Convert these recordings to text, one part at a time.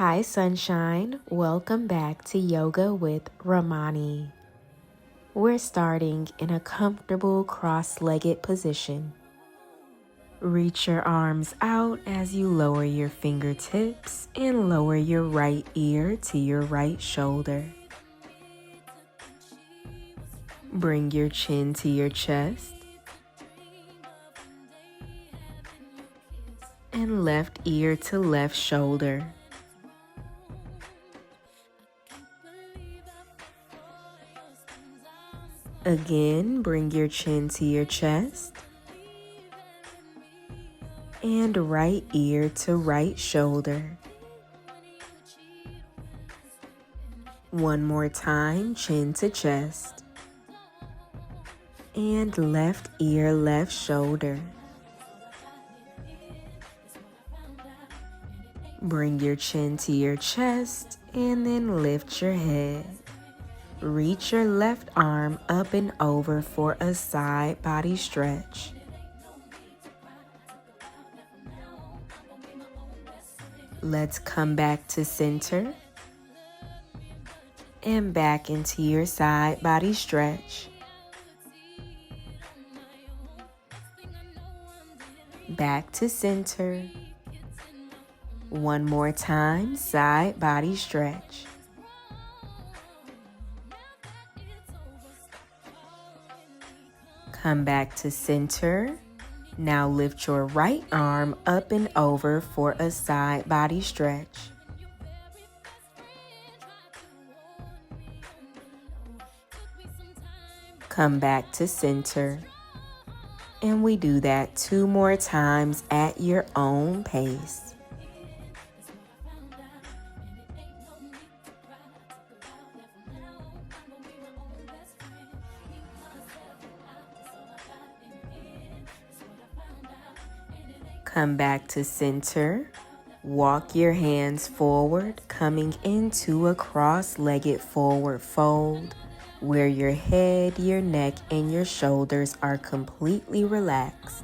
Hi sunshine, welcome back to Yoga with Ramoni. We're starting in a comfortable cross-legged position. Reach your arms out as you lower your fingertips and lower your right ear to your right shoulder. Bring your chin to your chest and left ear to left shoulder. Again, bring your chin to your chest and right ear to right shoulder. One more time, chin to chest and left ear, left shoulder. Bring your chin to your chest and then lift your head. Reach your left arm up and over for a side body stretch. Let's come back to center and back into your side body stretch. Back to center. One more time, side body stretch. Come back to center. Now lift your right arm up and over for a side body stretch. Come back to center. And we do that 2 more times at your own pace. Come back to center. Walk your hands forward, coming into a cross-legged forward fold where your head, your neck, and your shoulders are completely relaxed.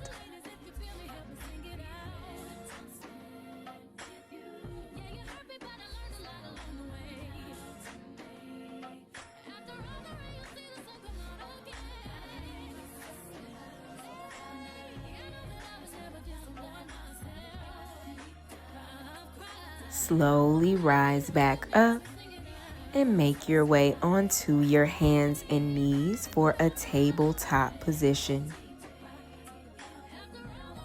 Slowly rise back up and make your way onto your hands and knees for a tabletop position.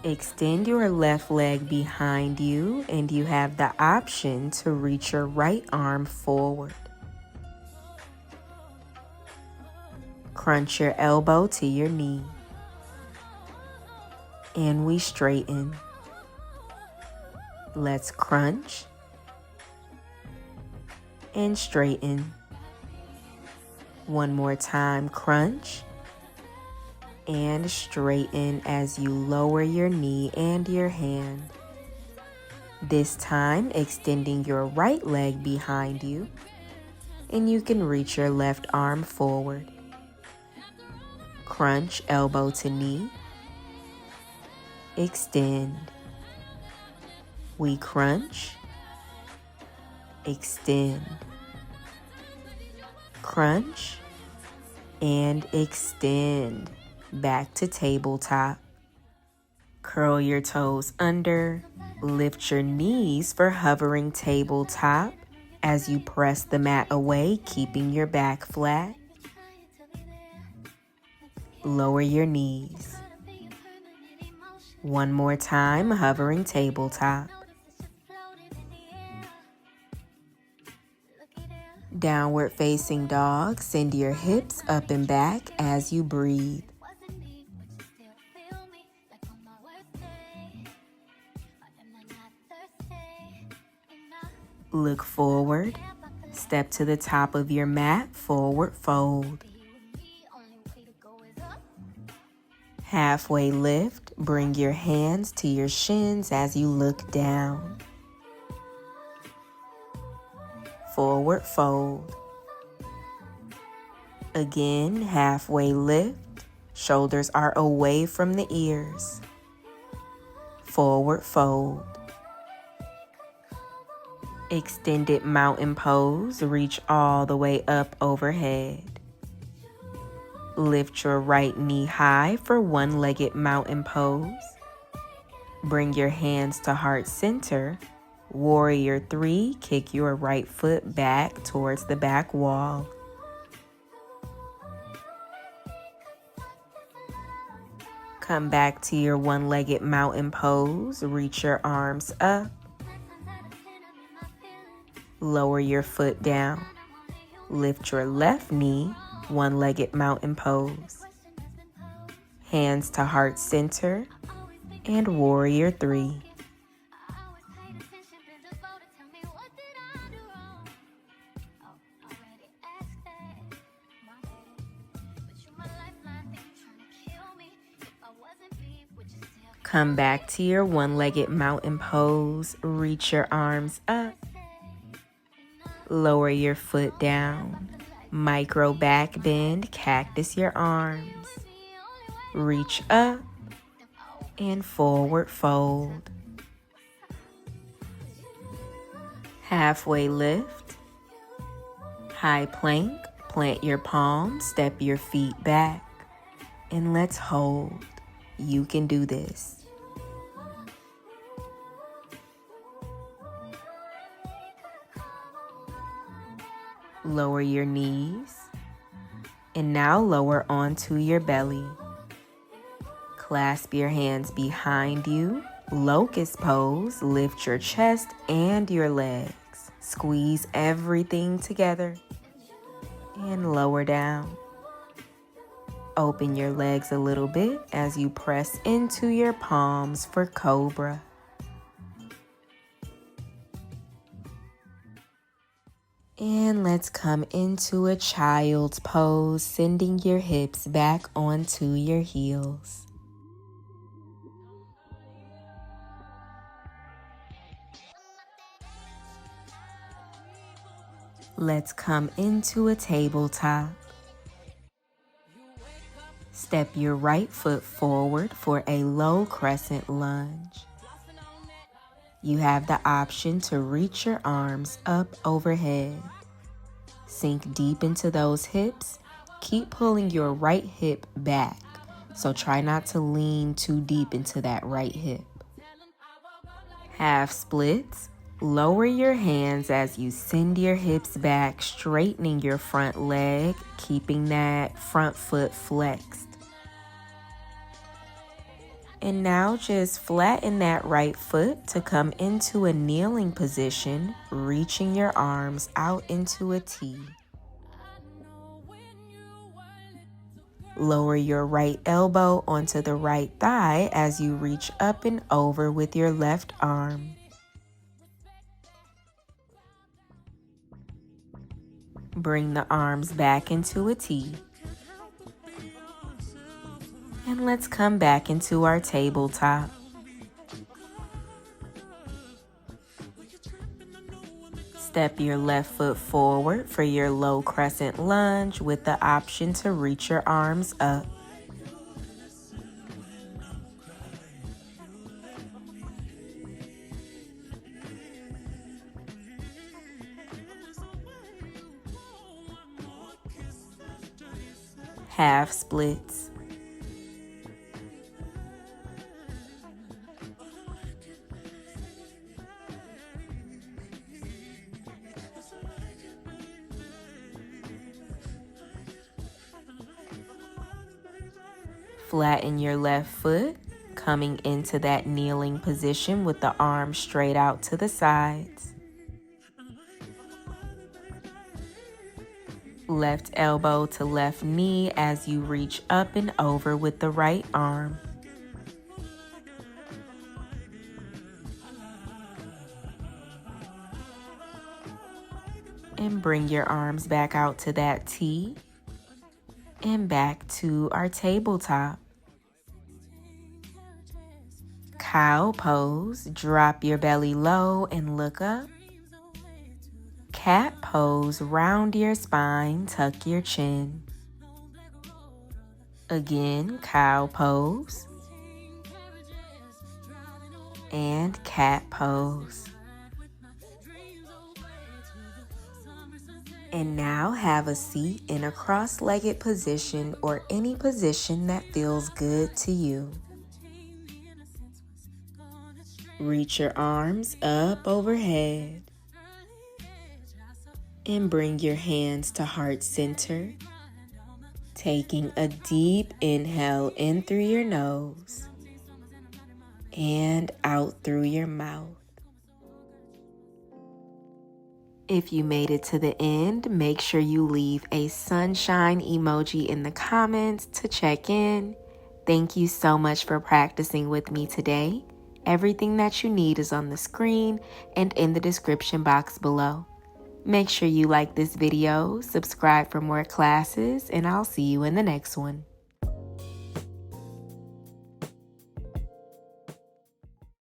Extend your left leg behind you and you have the option to reach your right arm forward. Crunch your elbow to your knee. And we straighten. Let's crunch and straighten. One more time, crunch and straighten as you lower your knee and your hand. This time, extending your right leg behind you, and you can reach your left arm forward. Crunch, elbow to knee. Extend. We crunch. Extend. Crunch and extend. Back to tabletop. Curl your toes under. Lift your knees for hovering tabletop as you press the mat away, keeping your back flat. Lower your knees. One more time, hovering tabletop. Downward facing dog, send your hips up and back as you breathe. Look forward, step to the top of your mat, forward fold. Halfway lift, bring your hands to your shins as you look down. Forward fold. Again, halfway lift, shoulders are away from the ears. Forward fold. Extended mountain pose, reach all the way up overhead. Lift your right knee high for one-legged mountain pose. Bring your hands to heart center. Warrior 3, kick your right foot back towards the back wall. Come back to your one-legged mountain pose. Reach your arms up. Lower your foot down. Lift your left knee, one-legged mountain pose. Hands to heart center and warrior 3. Come back to your one-legged mountain pose. Reach your arms up. Lower your foot down. Micro back bend, cactus your arms. Reach up and forward fold. Halfway lift. High plank, plant your palms, step your feet back. And let's hold. You can do this. Lower your knees, and now lower onto your belly. Clasp your hands behind you. Locust pose, lift your chest and your legs. Squeeze everything together and lower down. Open your legs a little bit as you press into your palms for cobra. And let's come into a child's pose, sending your hips back onto your heels. Let's come into a tabletop. Step your right foot forward for a low crescent lunge. You have the option to reach your arms up overhead. Sink deep into those hips. Keep pulling your right hip back, so try not to lean too deep into that right hip. Half splits. Lower your hands as you send your hips back, straightening your front leg, keeping that front foot flexed. And now just flatten that right foot to come into a kneeling position, reaching your arms out into a T. Lower your right elbow onto the right thigh as you reach up and over with your left arm. Bring the arms back into a T. And let's come back into our tabletop. Step your left foot forward for your low crescent lunge with the option to reach your arms up. Half splits. Flatten your left foot, coming into that kneeling position with the arms straight out to the sides. Left elbow to left knee as you reach up and over with the right arm. And bring your arms back out to that T and back to our tabletop. Cow pose, drop your belly low and look up. Cat pose, round your spine, tuck your chin. Again, cow pose. And cat pose. And now have a seat in a cross-legged position or any position that feels good to you. Reach your arms up overhead and bring your hands to heart center, taking a deep inhale in through your nose and out through your mouth. If you made it to the end, make sure you leave a sunshine emoji in the comments to check in. Thank you so much for practicing with me today. Everything that you need is on the screen and in the description box below. Make sure you like this video, subscribe for more classes, and I'll see you in the next one.